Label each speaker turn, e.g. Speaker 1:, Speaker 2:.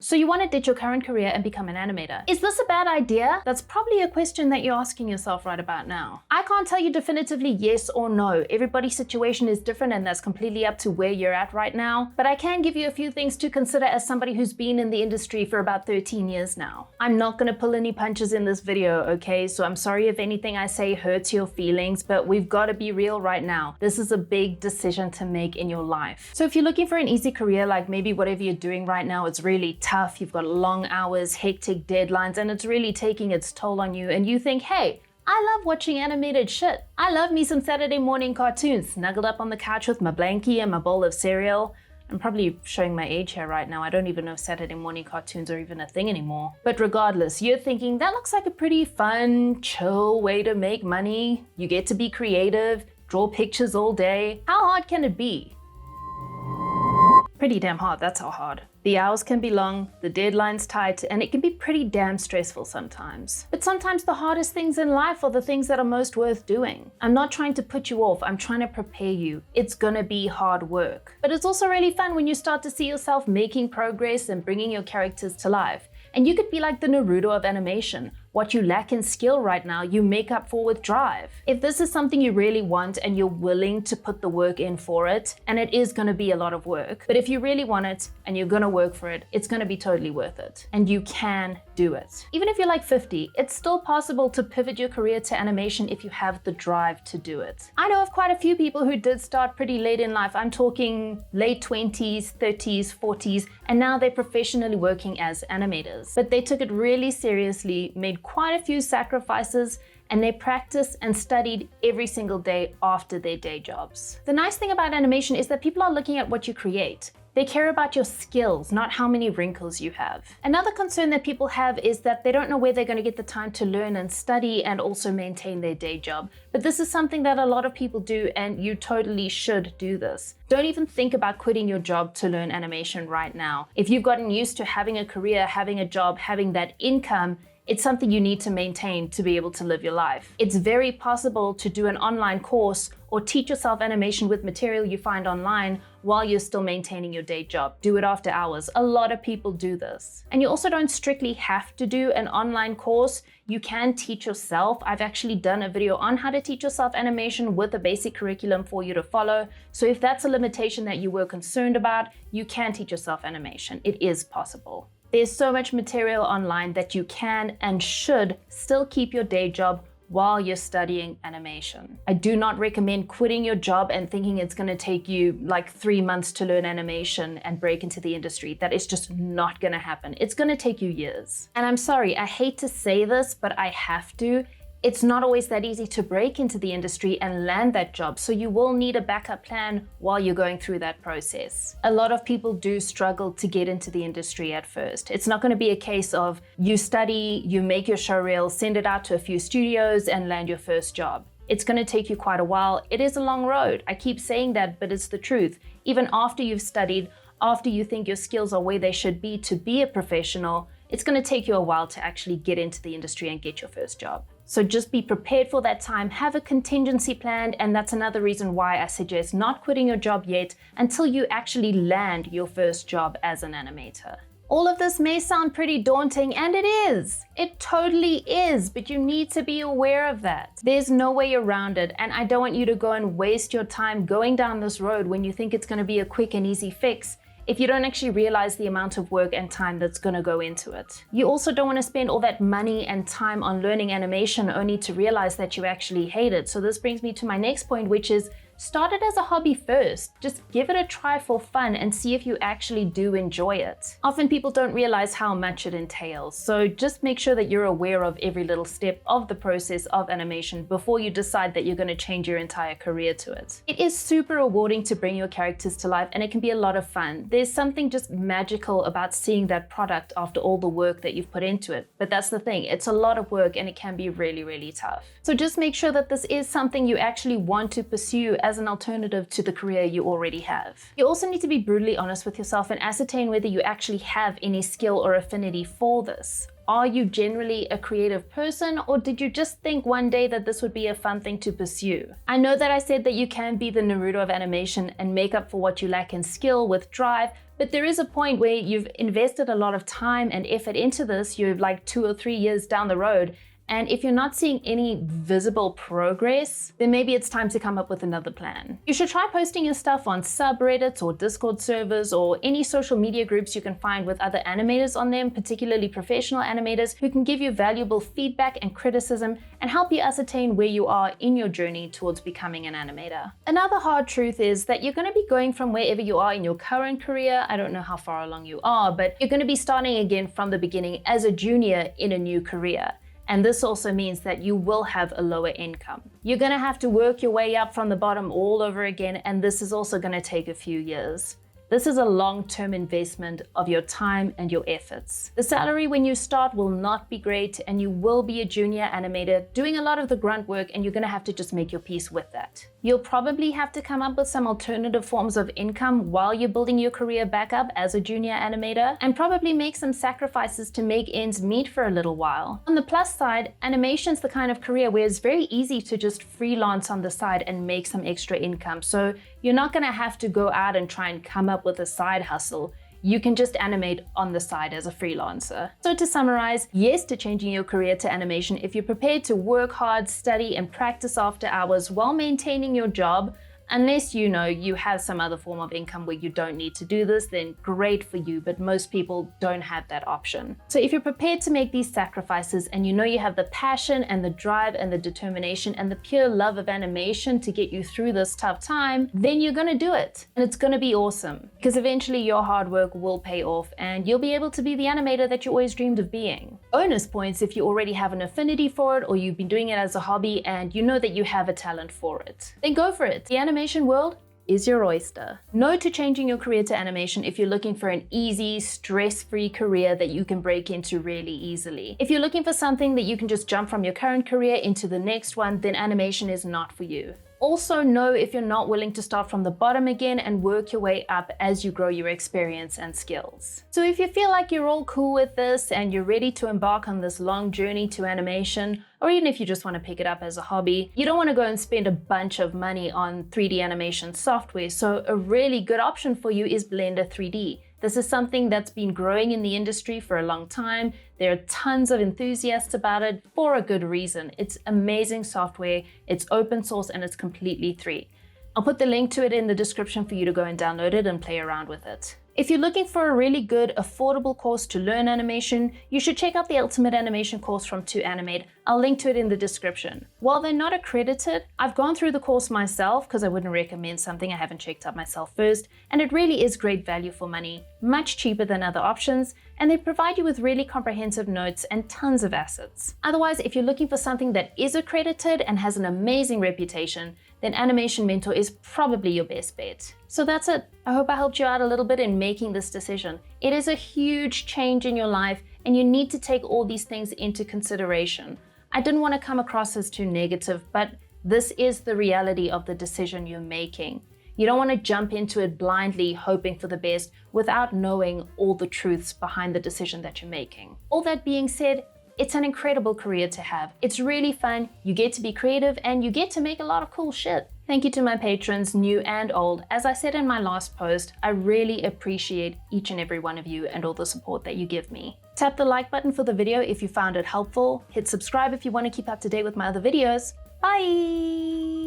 Speaker 1: So you want to ditch your current career and become an animator. Is this a bad idea? That's probably a question that you're asking yourself right about now. I can't tell you definitively yes or no. Everybody's situation is different and that's completely up to where you're at right now. But I can give you a few things to consider as somebody who's been in the industry for about 13 years now. I'm not going to pull any punches in this video, okay? So I'm sorry if anything I say hurts your feelings, but we've got to be real right now. This is a big decision to make in your life. So if you're looking for an easy career, like maybe whatever you're doing right now, it's really tough, you've got long hours, hectic deadlines, and it's really taking its toll on you, and you think, hey, I love watching animated shit. I love me some Saturday morning cartoons, snuggled up on the couch with my blankie and my bowl of cereal. I'm probably showing my age here right now. I don't even know if Saturday morning cartoons are even a thing anymore. But regardless, you're thinking that looks like a pretty fun, chill way to make money. You get to be creative, draw pictures all day. How hard can it be? Pretty damn hard, that's how hard. The hours can be long, the deadline's tight, and it can be pretty damn stressful sometimes. But sometimes the hardest things in life are the things that are most worth doing. I'm not trying to put you off, I'm trying to prepare you. It's gonna be hard work. But it's also really fun when you start to see yourself making progress and bringing your characters to life. And you could be like the Naruto of animation. What you lack in skill right now, you make up for with drive. If this is something you really want and you're willing to put the work in for it, and it is gonna be a lot of work, but if you really want it and you're gonna work for it, it's gonna be totally worth it. And you can do it. Even if you're like 50, it's still possible to pivot your career to animation if you have the drive to do it. I know of quite a few people who did start pretty late in life. I'm talking late 20s, 30s, 40s, and now they're professionally working as animators. But they took it really seriously, made quite a few sacrifices, and they practiced and studied every single day after their day jobs. The nice thing about animation is that people are looking at what you create. They care about your skills, not how many wrinkles you have. Another concern that people have is that they don't know where they're going to get the time to learn and study and also maintain their day job. But this is something that a lot of people do, and you totally should do this. Don't even think about quitting your job to learn animation right now. If you've gotten used to having a career, having a job, having that income, it's something you need to maintain to be able to live your life. It's very possible to do an online course or teach yourself animation with material you find online while you're still maintaining your day job. Do it after hours. A lot of people do this. And you also don't strictly have to do an online course. You can teach yourself. I've actually done a video on how to teach yourself animation with a basic curriculum for you to follow. So if that's a limitation that you were concerned about, you can teach yourself animation. It is possible. There's so much material online that you can and should still keep your day job while you're studying animation. I do not recommend quitting your job and thinking it's going to take you like 3 months to learn animation and break into the industry. That is just not going to happen. It's going to take you years. And I'm sorry, I hate to say this, but I have to. It's not always that easy to break into the industry and land that job, so you will need a backup plan while you're going through that process. A lot of people do struggle to get into the industry at first. It's not going to be a case of you study, you make your show reel, send it out to a few studios and land your first job. It's going to take you quite a while. It is a long road. I keep saying that, but it's the truth. Even after you've studied, after you think your skills are where they should be to be a professional, it's going to take you a while to actually get into the industry and get your first job. So just be prepared for that time, have a contingency plan, and that's another reason why I suggest not quitting your job yet until you actually land your first job as an animator. All of this may sound pretty daunting, and it is. It totally is, but you need to be aware of that. There's no way around it, and I don't want you to go and waste your time going down this road when you think it's going to be a quick and easy fix, if you don't actually realize the amount of work and time that's going to go into it. You also don't want to spend all that money and time on learning animation only to realize that you actually hate it. So this brings me to my next point, which is start it as a hobby first. Just give it a try for fun and see if you actually do enjoy it. Often people don't realize how much it entails, so just make sure that you're aware of every little step of the process of animation before you decide that you're going to change your entire career to it. It is super rewarding to bring your characters to life, and it can be a lot of fun. There's something just magical about seeing that product after all the work that you've put into it. But that's the thing, it's a lot of work and it can be really, really tough. So just make sure that this is something you actually want to pursue as an alternative to the career you already have. You also need to be brutally honest with yourself and ascertain whether you actually have any skill or affinity for this. Are you generally a creative person, or did you just think one day that this would be a fun thing to pursue? I know that I said that you can be the Naruto of animation and make up for what you lack in skill with drive, but there is a point where you've invested a lot of time and effort into this, you're like 2 or 3 years down the road, and if you're not seeing any visible progress, then maybe it's time to come up with another plan. You should try posting your stuff on subreddits or Discord servers or any social media groups you can find with other animators on them, particularly professional animators who can give you valuable feedback and criticism and help you ascertain where you are in your journey towards becoming an animator. Another hard truth is that you're going to be going from wherever you are in your current career. I don't know how far along you are, but you're going to be starting again from the beginning as a junior in a new career. And this also means that you will have a lower income. You're gonna have to work your way up from the bottom all over again, and this is also gonna take a few years. This is a long-term investment of your time and your efforts. The salary when you start will not be great, and you will be a junior animator doing a lot of the grunt work, and you're gonna have to just make your peace with that. You'll probably have to come up with some alternative forms of income while you're building your career back up as a junior animator, and probably make some sacrifices to make ends meet for a little while. On the plus side, animation's the kind of career where it's very easy to just freelance on the side and make some extra income. So you're not gonna have to go out and try and come up with a side hustle. You can just animate on the side as a freelancer. So to summarize, yes to changing your career to animation if you're prepared to work hard, study, and practice after hours while maintaining your job. Unless you have some other form of income where you don't need to do this, then great for you, but most people don't have that option. So if you're prepared to make these sacrifices and you know you have the passion and the drive and the determination and the pure love of animation to get you through this tough time, then you're gonna do it. And it's gonna be awesome because eventually your hard work will pay off and you'll be able to be the animator that you always dreamed of being. Bonus points if you already have an affinity for it or you've been doing it as a hobby and you know that you have a talent for it. Then go for it. The animation world is your oyster. No to changing your career to animation if you're looking for an easy, stress-free career that you can break into really easily. If you're looking for something that you can just jump from your current career into the next one, then animation is not for you. Also know if you're not willing to start from the bottom again and work your way up as you grow your experience and skills. So if you feel like you're all cool with this and you're ready to embark on this long journey to animation, or even if you just want to pick it up as a hobby, you don't want to go and spend a bunch of money on 3D animation software, so a really good option for you is Blender 3D. This is something that's been growing in the industry for a long time. There are tons of enthusiasts about it for a good reason. It's amazing software, it's open source, and it's completely free. I'll put the link to it in the description for you to go and download it and play around with it. If you're looking for a really good, affordable course to learn animation, you should check out the Ultimate Animation course from TOAnimate. I'll link to it in the description. While they're not accredited, I've gone through the course myself because I wouldn't recommend something I haven't checked out myself first, and it really is great value for money, much cheaper than other options, and they provide you with really comprehensive notes and tons of assets. Otherwise, if you're looking for something that is accredited and has an amazing reputation, then Animation Mentor is probably your best bet. So that's it. I hope I helped you out a little bit in making this decision. It is a huge change in your life and you need to take all these things into consideration. I didn't want to come across as too negative, but this is the reality of the decision you're making. You don't want to jump into it blindly hoping for the best without knowing all the truths behind the decision that you're making. All that being said, it's an incredible career to have. It's really fun, you get to be creative, and you get to make a lot of cool shit. Thank you to my patrons, new and old. As I said in my last post, I really appreciate each and every one of you and all the support that you give me. Tap the like button for the video if you found it helpful. Hit subscribe if you want to keep up to date with my other videos. Bye!